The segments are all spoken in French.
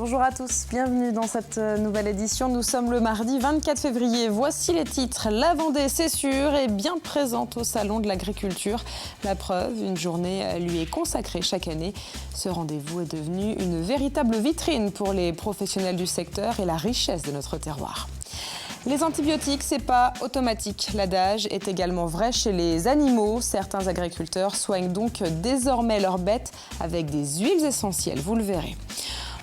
Bonjour à tous, bienvenue dans cette nouvelle édition. Nous sommes le mardi 24 février. Voici les titres. La Vendée, c'est sûr, est bien présente au Salon de l'Agriculture. La preuve, une journée lui est consacrée chaque année. Ce rendez-vous est devenu une véritable vitrine pour les professionnels du secteur et la richesse de notre terroir. Les antibiotiques, c'est pas automatique. L'adage est également vrai chez les animaux. Certains agriculteurs soignent donc désormais leurs bêtes avec des huiles essentielles, vous le verrez.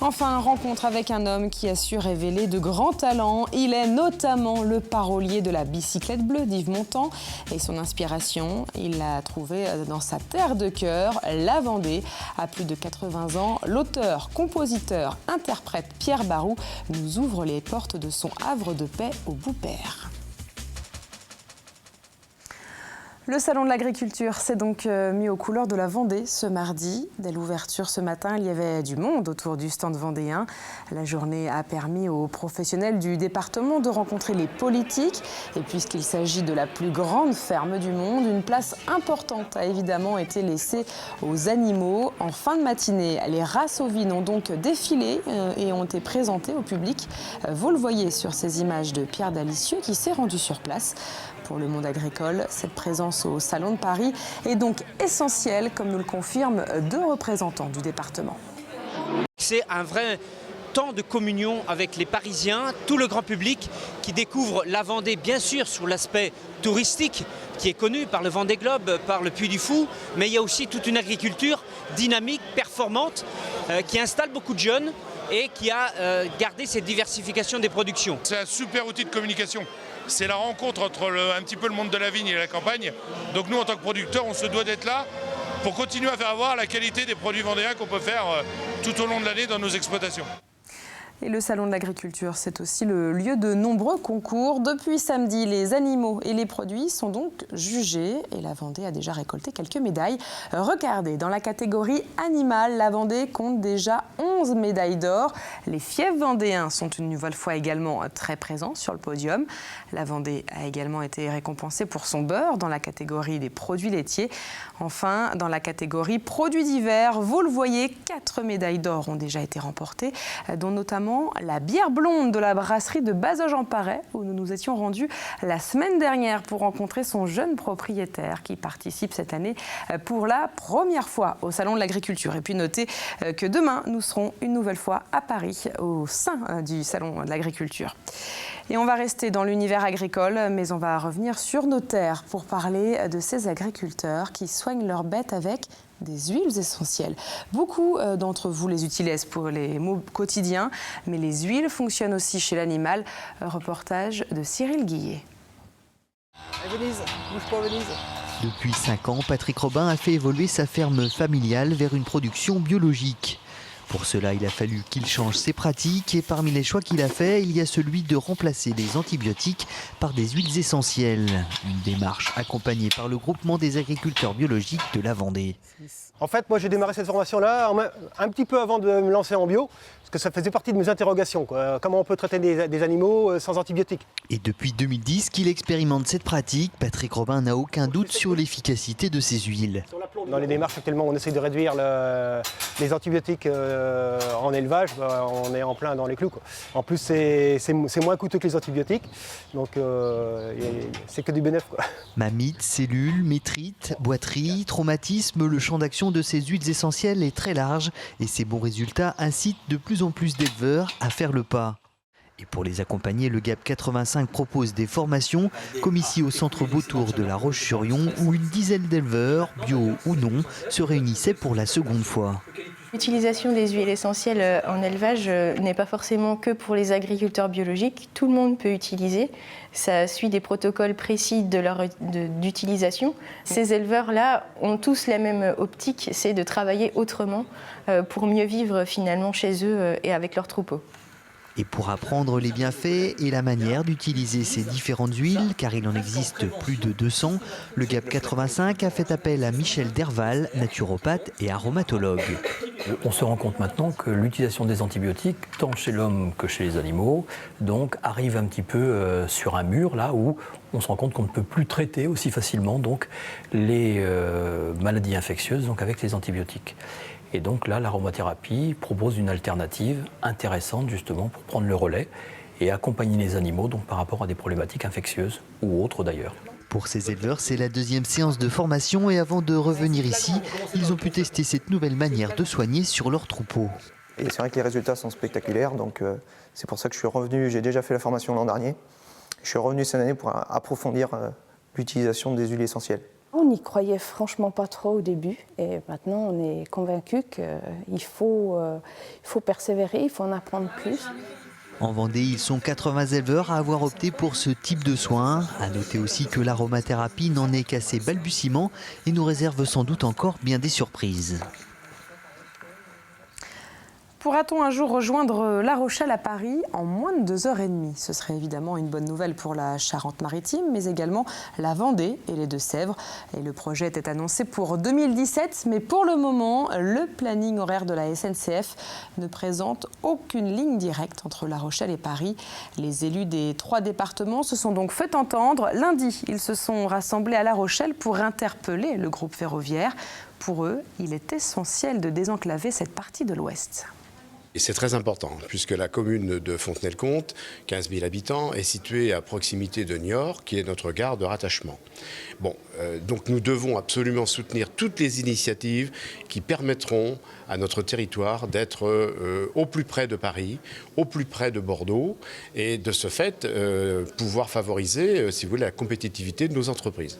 Enfin, rencontre avec un homme qui a su révéler de grands talents. Il est notamment le parolier de la bicyclette bleue d'Yves Montand. Et son inspiration, il l'a trouvée dans sa terre de cœur, la Vendée. À plus de 80 ans, l'auteur, compositeur, interprète Pierre Barou nous ouvre les portes de son havre de paix au Boupère. Le Salon de l'Agriculture s'est donc mis aux couleurs de la Vendée ce mardi. Dès l'ouverture ce matin, il y avait du monde autour du stand vendéen. La journée a permis aux professionnels du département de rencontrer les politiques. Et puisqu'il s'agit de la plus grande ferme du monde, une place importante a évidemment été laissée aux animaux. En fin de matinée, les races ovines ont donc défilé et ont été présentées au public. Vous le voyez sur ces images de Pierre Dalicieux qui s'est rendu sur place. Pour le monde agricole, cette présence au Salon de Paris est donc essentielle, comme nous le confirment deux représentants du département. C'est un vrai temps de communion avec les Parisiens, tout le grand public qui découvre la Vendée, bien sûr, sur l'aspect touristique, qui est connu par le Vendée Globe, par le Puy du Fou, mais il y a aussi toute une agriculture dynamique, performante, qui installe beaucoup de jeunes et qui a gardé cette diversification des productions. C'est un super outil de communication. C'est la rencontre entre un petit peu le monde de la vigne et la campagne. Donc nous, en tant que producteurs, on se doit d'être là pour continuer à faire voir la qualité des produits vendéens qu'on peut faire tout au long de l'année dans nos exploitations. Et le Salon de l'Agriculture, c'est aussi le lieu de nombreux concours. Depuis samedi, les animaux et les produits sont donc jugés. Et la Vendée a déjà récolté quelques médailles. Regardez, dans la catégorie animale, la Vendée compte déjà 11 médailles d'or. Les fiefs vendéens sont une nouvelle fois également très présents sur le podium. La Vendée a également été récompensée pour son beurre dans la catégorie des produits laitiers. Enfin, dans la catégorie produits d'hiver, vous le voyez, 4 médailles d'or ont déjà été remportées, dont notamment la bière blonde de la brasserie de Bazoges-en-Parais, où nous nous étions rendus la semaine dernière pour rencontrer son jeune propriétaire qui participe cette année pour la première fois au Salon de l'Agriculture. Et puis notez que demain, nous serons une nouvelle fois à Paris, au sein du Salon de l'Agriculture. Et on va rester dans l'univers agricole, mais on va revenir sur nos terres pour parler de ces agriculteurs qui soignent leurs bêtes avec des huiles essentielles. Beaucoup d'entre vous les utilisent pour les maux quotidiens, mais les huiles fonctionnent aussi chez l'animal. Reportage de Cyril Guillet. Venise, bouge pas Venise. Depuis 5 ans, Patrick Robin a fait évoluer sa ferme familiale vers une production biologique. Pour cela, il a fallu qu'il change ses pratiques et parmi les choix qu'il a fait, il y a celui de remplacer les antibiotiques par des huiles essentielles. Une démarche accompagnée par le groupement des agriculteurs biologiques de la Vendée. En fait, moi j'ai démarré cette formation-là un petit peu avant de me lancer en bio, parce que ça faisait partie de mes interrogations. Comment on peut traiter des animaux sans antibiotiques? Et depuis 2010 qu'il expérimente cette pratique, Patrick Robin n'a aucun doute sur l'efficacité de ces huiles. Dans les démarches actuellement, on essaie de réduire les antibiotiques en élevage, on est en plein dans les clous. En plus, c'est moins coûteux que les antibiotiques, donc c'est que du bénéfice. Mammites, cellules, métrites, boiteries, traumatismes, le champ d'action de ces huiles essentielles est très large et ces bons résultats incitent de plus en plus d'éleveurs à faire le pas. Et pour les accompagner, le GAP 85 propose des formations, comme ici au centre Beautour de La Roche-sur-Yon, où une dizaine d'éleveurs, bio ou non, se réunissaient pour la seconde fois. L'utilisation des huiles essentielles en élevage n'est pas forcément que pour les agriculteurs biologiques. Tout le monde peut utiliser. Ça suit des protocoles précis d'utilisation. Ces éleveurs-là ont tous la même optique, c'est de travailler autrement pour mieux vivre finalement chez eux et avec leurs troupeaux. Et pour apprendre les bienfaits et la manière d'utiliser ces différentes huiles, car il en existe plus de 200, le GAP 85 a fait appel à Michel Derval, naturopathe et aromatologue. On se rend compte maintenant que l'utilisation des antibiotiques, tant chez l'homme que chez les animaux, donc arrive un petit peu sur un mur, là où on se rend compte qu'on ne peut plus traiter aussi facilement donc, les maladies infectieuses donc, avec les antibiotiques. Et donc là, l'aromathérapie propose une alternative intéressante justement pour prendre le relais et accompagner les animaux donc, par rapport à des problématiques infectieuses ou autres d'ailleurs. Pour ces éleveurs, c'est la deuxième séance de formation et avant de revenir ici, ils ont pu tester cette nouvelle manière de soigner sur leurs troupeaux. Et c'est vrai que les résultats sont spectaculaires, donc c'est pour ça que je suis revenu, j'ai déjà fait la formation l'an dernier. Je suis revenu cette année pour approfondir l'utilisation des huiles essentielles. On n'y croyait franchement pas trop au début et maintenant on est convaincu qu'il faut persévérer, il faut en apprendre plus. En Vendée, ils sont 80 éleveurs à avoir opté pour ce type de soins. À noter aussi que l'aromathérapie n'en est qu'à ses balbutiements et nous réserve sans doute encore bien des surprises. Pourra-t-on un jour rejoindre La Rochelle à Paris en moins de 2h30 ? Ce serait évidemment une bonne nouvelle pour la Charente-Maritime, mais également la Vendée et les Deux-Sèvres. Et le projet était annoncé pour 2017, mais pour le moment, le planning horaire de la SNCF ne présente aucune ligne directe entre La Rochelle et Paris. Les élus des 3 départements se sont donc fait entendre. Lundi, ils se sont rassemblés à La Rochelle pour interpeller le groupe ferroviaire. Pour eux, il est essentiel de désenclaver cette partie de l'Ouest. Et c'est très important, puisque la commune de Fontenay-le-Comte, 15 000 habitants, est située à proximité de Niort, qui est notre gare de rattachement. Bon, donc nous devons absolument soutenir toutes les initiatives qui permettront à notre territoire d'être au plus près de Paris, au plus près de Bordeaux, et de ce fait, pouvoir favoriser, si vous voulez, la compétitivité de nos entreprises.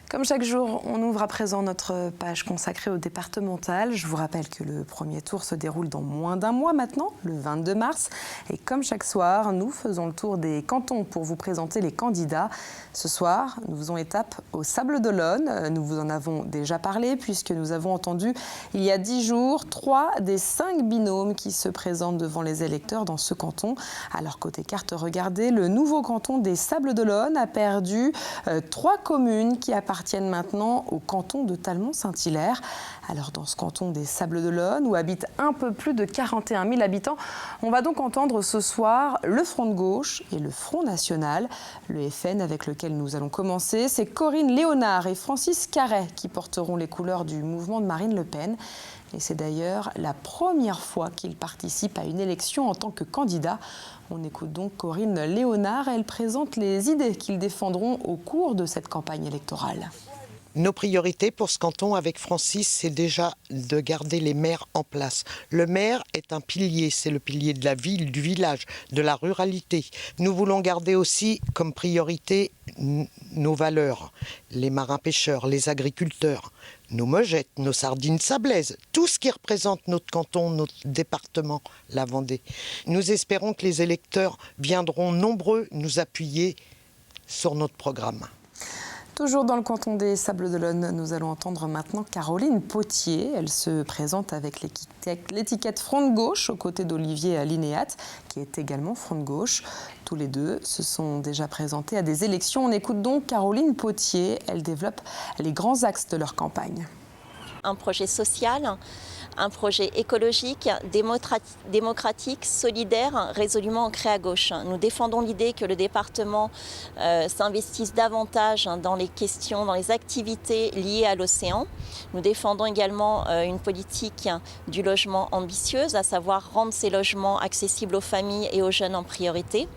Comme chaque jour, on ouvre à présent notre page consacrée au départemental. Je vous rappelle que le premier tour se déroule dans moins d'un mois maintenant, le 22 mars. Et comme chaque soir, nous faisons le tour des cantons pour vous présenter les candidats. Ce soir, nous faisons étape au Sables-d'Olonne. Nous vous en avons déjà parlé puisque nous avons entendu il y a 10 jours 3 des 5 binômes qui se présentent devant les électeurs dans ce canton. Alors côté carte, regardez, le nouveau canton des Sables-d'Olonne a perdu 3 communes qui appartiennent maintenant au canton de Talmont-Saint-Hilaire. Alors dans ce canton des Sables-d'Olonne, où habitent un peu plus de 41 000 habitants, on va donc entendre ce soir le Front de gauche et le Front national. Le FN avec lequel nous allons commencer, c'est Corinne Léonard et Francis Carret qui porteront les couleurs du mouvement de Marine Le Pen. Et c'est d'ailleurs la première fois qu'ils participent à une élection en tant que candidat. On écoute donc Corinne Léonard. Elle présente les idées qu'ils défendront au cours de cette campagne électorale. Nos priorités pour ce canton avec Francis, c'est déjà de garder les maires en place. Le maire est un pilier, c'est le pilier de la ville, du village, de la ruralité. Nous voulons garder aussi comme priorité nos valeurs, les marins-pêcheurs, les agriculteurs, nos mogettes, nos sardines sablaises, tout ce qui représente notre canton, notre département, la Vendée. Nous espérons que les électeurs viendront nombreux nous appuyer sur notre programme. Toujours dans le canton des Sables-d'Olonne, nous allons entendre maintenant Caroline Potier. Elle se présente avec l'étiquette Front de gauche aux côtés d'Olivier Linéat, qui est également Front de gauche. Tous les deux se sont déjà présentés à des élections. On écoute donc Caroline Potier. Elle développe les grands axes de leur campagne. Un projet social, un projet écologique, démocratique, solidaire, résolument ancré à gauche. Nous défendons l'idée que le département s'investisse davantage dans les questions, dans les activités liées à l'océan. Nous défendons également une politique du logement ambitieuse, à savoir rendre ces logements accessibles aux familles et aux jeunes en priorité.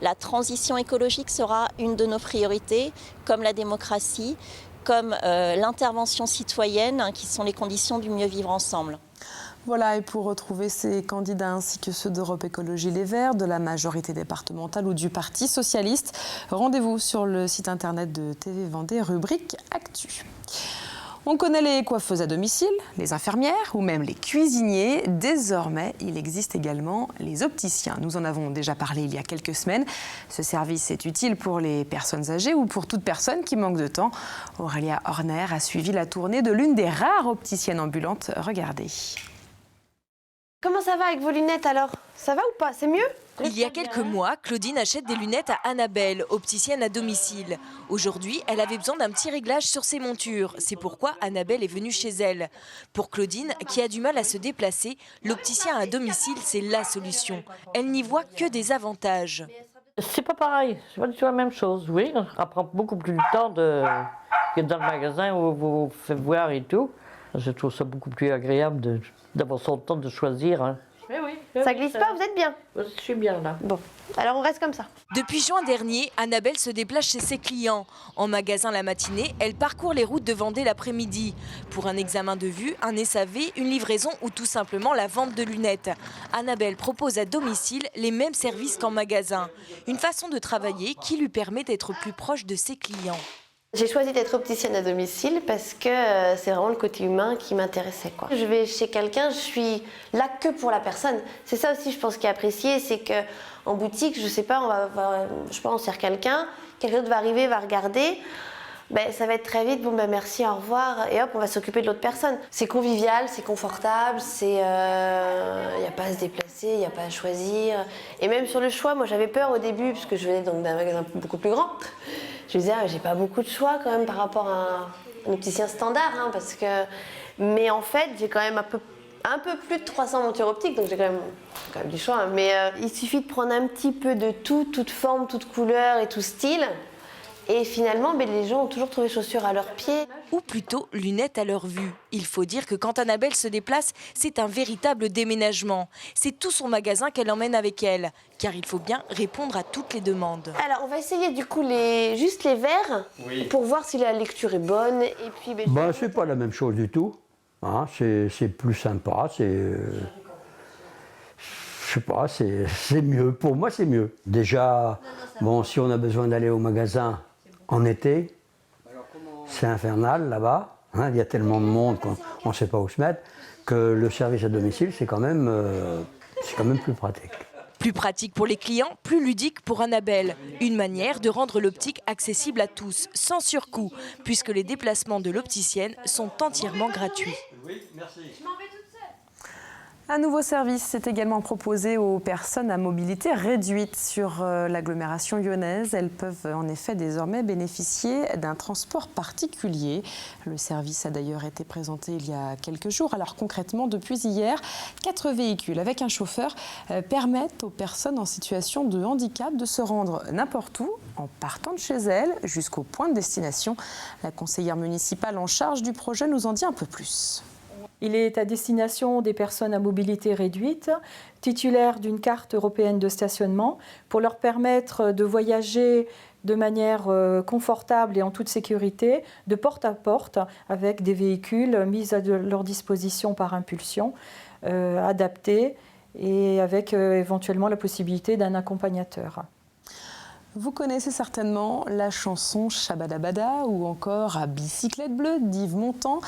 La transition écologique sera une de nos priorités, comme la démocratie, comme l'intervention citoyenne, qui sont les conditions du mieux vivre ensemble. Voilà, et pour retrouver ces candidats ainsi que ceux d'Europe Écologie Les Verts, de la majorité départementale ou du Parti Socialiste, rendez-vous sur le site internet de TV Vendée, rubrique Actu. On connaît les coiffeuses à domicile, les infirmières ou même les cuisiniers. Désormais, il existe également les opticiens. Nous en avons déjà parlé il y a quelques semaines. Ce service est utile pour les personnes âgées ou pour toute personne qui manque de temps. Aurélia Horner a suivi la tournée de l'une des rares opticiennes ambulantes. Regardez. Comment ça va avec vos lunettes alors? Ça va ou pas? C'est mieux? Il y a quelques mois, Claudine achète des lunettes à Annabelle, opticienne à domicile. Aujourd'hui, elle avait besoin d'un petit réglage sur ses montures. C'est pourquoi Annabelle est venue chez elle. Pour Claudine, qui a du mal à se déplacer, l'opticien à domicile, c'est la solution. Elle n'y voit que des avantages. C'est pas pareil, c'est pas du tout la même chose. Oui, ça prend beaucoup plus de temps que dans le magasin où vous faites voir et tout. Je trouve ça beaucoup plus agréable d'avoir son temps de choisir. Hein. Oui. Ça glisse pas, vous êtes bien? Je suis bien là. Bon, alors on reste comme ça. Depuis juin dernier, Annabelle se déplace chez ses clients. En magasin la matinée, elle parcourt les routes de Vendée l'après-midi. Pour un examen de vue, un SAV, une livraison ou tout simplement la vente de lunettes. Annabelle propose à domicile les mêmes services qu'en magasin. Une façon de travailler qui lui permet d'être plus proche de ses clients. J'ai choisi d'être opticienne à domicile parce que c'est vraiment le côté humain qui m'intéressait. Je vais chez quelqu'un, je suis là que pour la personne. C'est ça aussi, je pense, qui est apprécié, c'est qu'en boutique, je sais pas, on sert quelqu'un d'autre va arriver, va regarder. Ça va être très vite, merci, au revoir, et hop, on va s'occuper de l'autre personne. C'est convivial, c'est confortable, il n'y a pas à se déplacer, il n'y a pas à choisir. Et même sur le choix, moi j'avais peur au début, parce que je venais donc d'un magasin beaucoup plus grand. Je me disais, j'ai pas beaucoup de choix quand même par rapport à un opticien standard, mais en fait, j'ai quand même un peu plus de 300 montures optiques, donc j'ai quand même du choix. Mais il suffit de prendre un petit peu de tout, toute forme, toute couleur et tout style. Et finalement, les gens ont toujours trouvé chaussures à leurs pieds. Ou plutôt lunettes à leur vue. Il faut dire que quand Annabelle se déplace, c'est un véritable déménagement. C'est tout son magasin qu'elle emmène avec elle, car il faut bien répondre à toutes les demandes. Alors, on va essayer du coup juste les verres, pour voir si la lecture est bonne. Et puis, c'est pas la même chose du tout. Hein, c'est plus sympa, je sais pas, c'est mieux. Pour moi, c'est mieux. Déjà, si on a besoin d'aller au magasin en été, c'est infernal là-bas. Hein, il y a tellement de monde qu'on ne sait pas où se mettre, que le service à domicile, c'est quand même plus pratique. Plus pratique pour les clients, plus ludique pour Annabelle. Une manière de rendre l'optique accessible à tous, sans surcoût, puisque les déplacements de l'opticienne sont entièrement gratuits. Oui, merci. Un nouveau service est également proposé aux personnes à mobilité réduite sur l'agglomération lyonnaise. Elles peuvent en effet désormais bénéficier d'un transport particulier. Le service a d'ailleurs été présenté il y a quelques jours. Alors concrètement, depuis hier, 4 véhicules avec un chauffeur permettent aux personnes en situation de handicap de se rendre n'importe où en partant de chez elles jusqu'au point de destination. La conseillère municipale en charge du projet nous en dit un peu plus. Il est à destination des personnes à mobilité réduite, titulaires d'une carte européenne de stationnement, pour leur permettre de voyager de manière confortable et en toute sécurité, de porte à porte, avec des véhicules mis à leur disposition par impulsion, adaptés, et avec éventuellement la possibilité d'un accompagnateur. Vous connaissez certainement la chanson Shabadabada ou encore à Bicyclette bleue d'Yves Montand.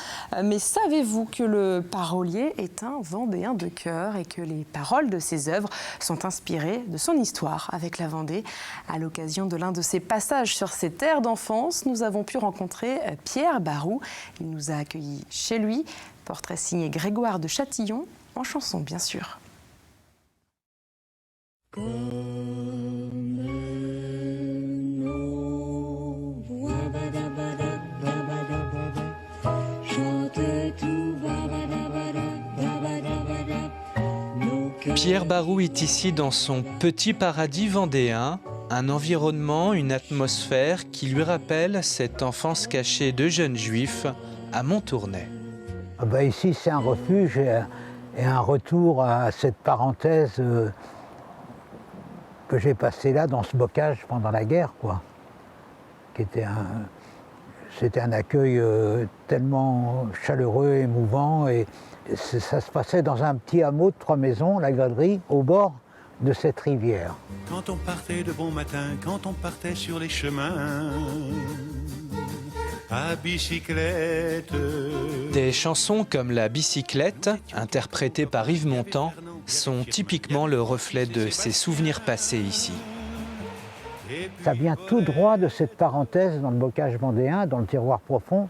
Mais savez-vous que le parolier est un Vendéen de cœur et que les paroles de ses œuvres sont inspirées de son histoire avec la Vendée? À l'occasion de l'un de ses passages sur ses terres d'enfance, nous avons pu rencontrer Pierre Barou. Il nous a accueillis chez lui. Portrait signé Grégoire de Châtillon, en chanson bien sûr. Pierre Barou est ici dans son petit paradis vendéen, un environnement, une atmosphère qui lui rappelle cette enfance cachée de jeunes juifs à Montournai. Ici c'est un refuge et un retour à cette parenthèse que j'ai passée là dans ce bocage pendant la guerre, C'était un accueil tellement chaleureux, émouvant, et ça se passait dans un petit hameau de 3 maisons, la galerie, au bord de cette rivière. Quand on partait de bon matin, quand on partait sur les chemins, à bicyclette. Des chansons comme La bicyclette, interprétée par Yves Montand, sont typiquement le reflet de ses souvenirs passés ici. Ça vient tout droit de cette parenthèse dans le bocage vendéen, dans le terroir profond,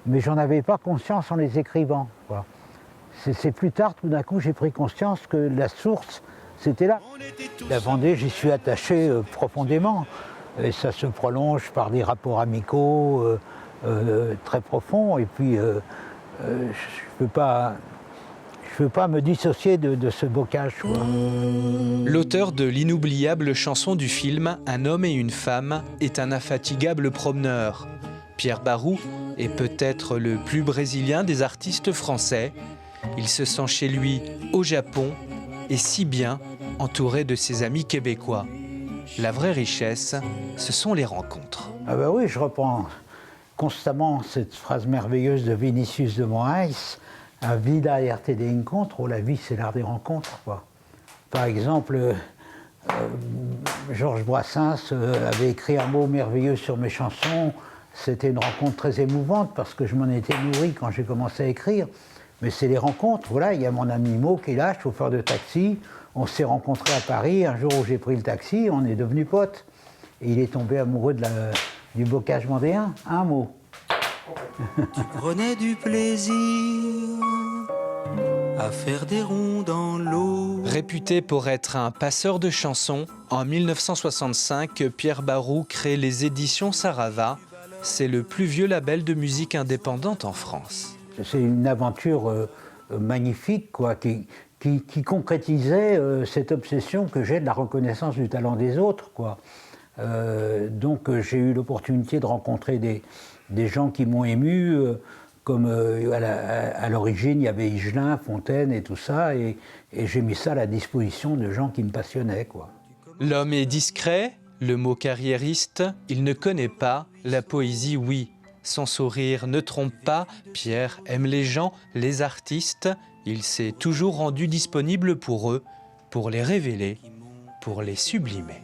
mais j'en avais pas conscience en les écrivant. C'est plus tard, tout d'un coup, j'ai pris conscience que la source, c'était là. La Vendée, j'y suis attaché profondément, et ça se prolonge par des rapports amicaux très profonds, et puis je peux pas me dissocier de ce bocage. L'auteur de l'inoubliable chanson du film Un homme et une femme est un infatigable promeneur. Pierre Barou est peut-être le plus brésilien des artistes français. Il se sent chez lui au Japon et si bien entouré de ses amis québécois. La vraie richesse, ce sont les rencontres. Ah ben oui, je reprends constamment cette phrase merveilleuse de Vinicius de Moraes, « A vida é arte de encontro », la vie c'est l'art des rencontres, quoi. Par exemple, Georges Brassens avait écrit un mot merveilleux sur mes chansons. C'était une rencontre très émouvante parce que je m'en étais nourri quand j'ai commencé à écrire. Mais c'est les rencontres. Voilà, il y a mon ami Mo qui est là, chauffeur de taxi. On s'est rencontrés à Paris. Un jour où j'ai pris le taxi, on est devenus potes. Et il est tombé amoureux du bocage vendéen. Un mot. Tu prenais du plaisir à faire des ronds dans l'eau. Réputé pour être un passeur de chansons, en 1965, Pierre Barou crée les éditions Sarava. C'est le plus vieux label de musique indépendante en France. C'est une aventure magnifique, quoi, qui concrétisait cette obsession que j'ai de la reconnaissance du talent des autres, quoi. Donc j'ai eu l'opportunité de rencontrer des gens qui m'ont ému, comme à l'origine il y avait Higelin, Fontaine et tout ça, et j'ai mis ça à la disposition de gens qui me passionnaient, quoi. L'homme est discret, le mot carriériste, il ne connaît pas, la poésie oui. Son sourire ne trompe pas, Pierre aime les gens, les artistes, il s'est toujours rendu disponible pour eux, pour les révéler, pour les sublimer.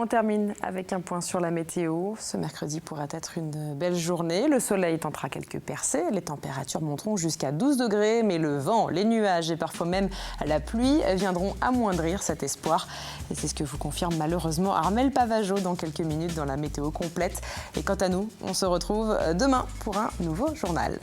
On termine avec un point sur la météo. Ce mercredi pourra être une belle journée. Le soleil tentera quelques percées. Les températures monteront jusqu'à 12 degrés. Mais le vent, les nuages et parfois même la pluie viendront amoindrir cet espoir. Et c'est ce que vous confirme malheureusement Armelle Pavageau dans quelques minutes dans la météo complète. Et quant à nous, on se retrouve demain pour un nouveau journal.